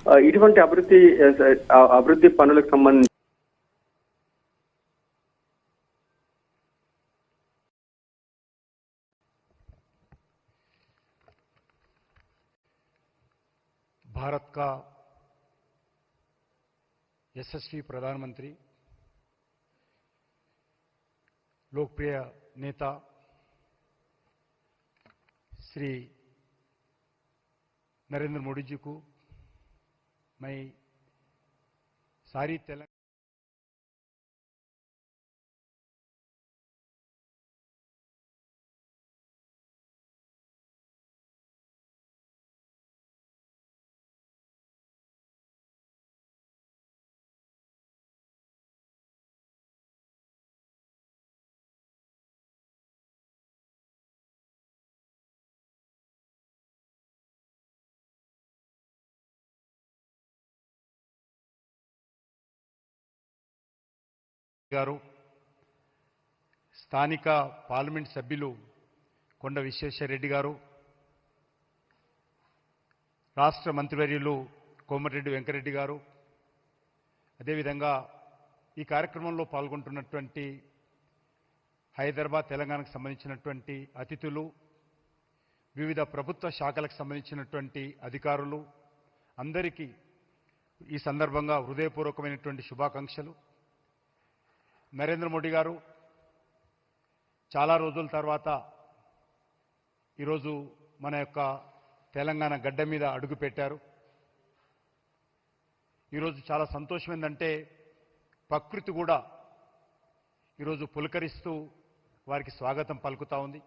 ఇటువంటి అభివృద్ధి పనులకు సంబంధించి भारत का यशस्वी प्रधानमंत्री, लोकप्रिय नेता श्री नरेंद्र मोदी जी को मैं सारी तेलंगाना గారు, స్థానిక పార్లమెంట్ సభ్యులు కొండ విశ్వేశ్వరరెడ్డి గారు, రాష్ట్ర మంత్రివర్యులు కోమటిరెడ్డి వెంకరెడ్డి గారు, అదేవిధంగా ఈ కార్యక్రమంలో పాల్గొంటున్నటువంటి హైదరాబాద్ తెలంగాణకు సంబంధించినటువంటి అతిథులు, వివిధ ప్రభుత్వ శాఖలకు సంబంధించినటువంటి అధికారులు అందరికీ ఈ సందర్భంగా హృదయపూర్వకమైనటువంటి శుభాకాంక్షలు. నరేంద్ర మోడీ గారు చాలా రోజుల తర్వాత ఈరోజు మన యొక్క తెలంగాణ గడ్డ మీద అడుగు పెట్టారు. ఈరోజు చాలా సంతోషం ఏంటంటే ప్రకృతి కూడా ఈరోజు పులకరిస్తూ వారికి స్వాగతం పలుకుతా ఉంది.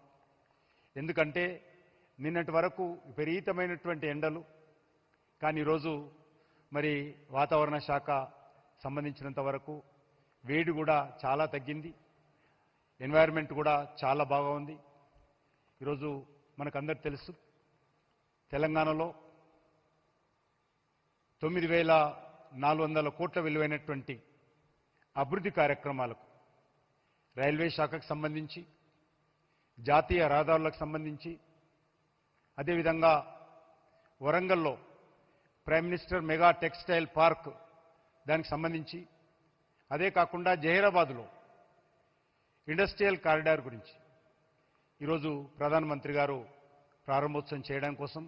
ఎందుకంటే నిన్నటి వరకు విపరీతమైనటువంటి ఎండలు, కానీ ఈరోజు మరి వాతావరణ శాఖ సంబంధించినంత వరకు వేడి కూడా చాలా తగ్గింది, ఎన్వైరన్మెంట్ కూడా చాలా బాగా ఉంది. ఈరోజు మనకందరికి తెలుసు తెలంగాణలో 9,400 కోట్ల విలువైనటువంటి అభివృద్ధి కార్యక్రమాలకు రైల్వే శాఖకు సంబంధించి, జాతీయ రహదారులకు సంబంధించి, అదేవిధంగా వరంగల్లో prime minister mega textile park దానికి సంబంధించి, అదే కాకుండా జహీరాబాద్లో ఇండస్ట్రియల్ కారిడార్ గురించి ఈరోజు ప్రధానమంత్రి గారు ప్రారంభోత్సవం చేయడం కోసం,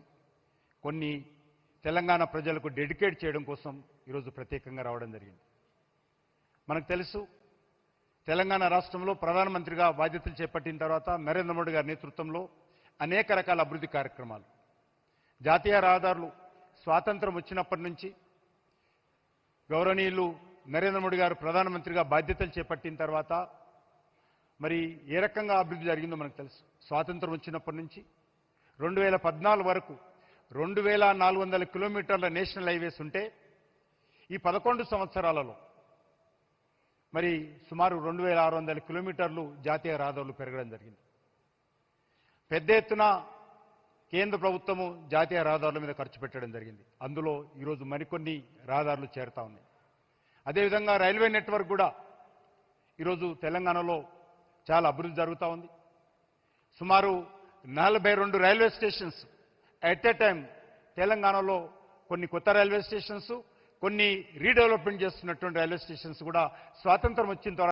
కొన్ని తెలంగాణ ప్రజలకు డెడికేట్ చేయడం కోసం ఈరోజు ప్రత్యేకంగా రావడం జరిగింది. మనకు తెలుసు తెలంగాణ రాష్ట్రంలో ప్రధానమంత్రిగా బాధ్యతలు చేపట్టిన తర్వాత నరేంద్ర మోడీ గారి నేతృత్వంలో అనేక రకాల అభివృద్ధి కార్యక్రమాలు, జాతీయ రహదారులు స్వాతంత్రం వచ్చినప్పటి నుంచి గౌరవనీయులు నరేంద్ర మోడీ గారు ప్రధానమంత్రిగా బాధ్యతలు చేపట్టిన తర్వాత మరి ఏ రకంగా అభివృద్ధి జరిగిందో మనకు తెలుసు. స్వాతంత్రం వచ్చినప్పటి నుంచి 2014 వరకు 2,400 కిలోమీటర్ల నేషనల్ హైవేస్ ఉంటే ఈ 11 సంవత్సరాలలో మరి సుమారు 2,600 కిలోమీటర్లు జాతీయ రహదారులు పెరగడం జరిగింది. పెద్ద ఎత్తున కేంద్ర ప్రభుత్వము జాతీయ రహదారుల మీద ఖర్చు పెట్టడం జరిగింది. అందులో ఈరోజు మరికొన్ని రహదారులు చేరుతా ఉన్నాయి. అదేవిధంగా రైల్వే నెట్వర్క్ కూడా ఈరోజు తెలంగాణలో చాలా అభివృద్ధి జరుగుతూ ఉంది. సుమారు 42 railway stations at a time తెలంగాణలో, కొన్ని కొత్త రైల్వే స్టేషన్స్, కొన్ని రీడెవలప్మెంట్ చేస్తున్నటువంటి రైల్వే స్టేషన్స్ కూడా స్వాతంత్రం వచ్చిన తర్వాత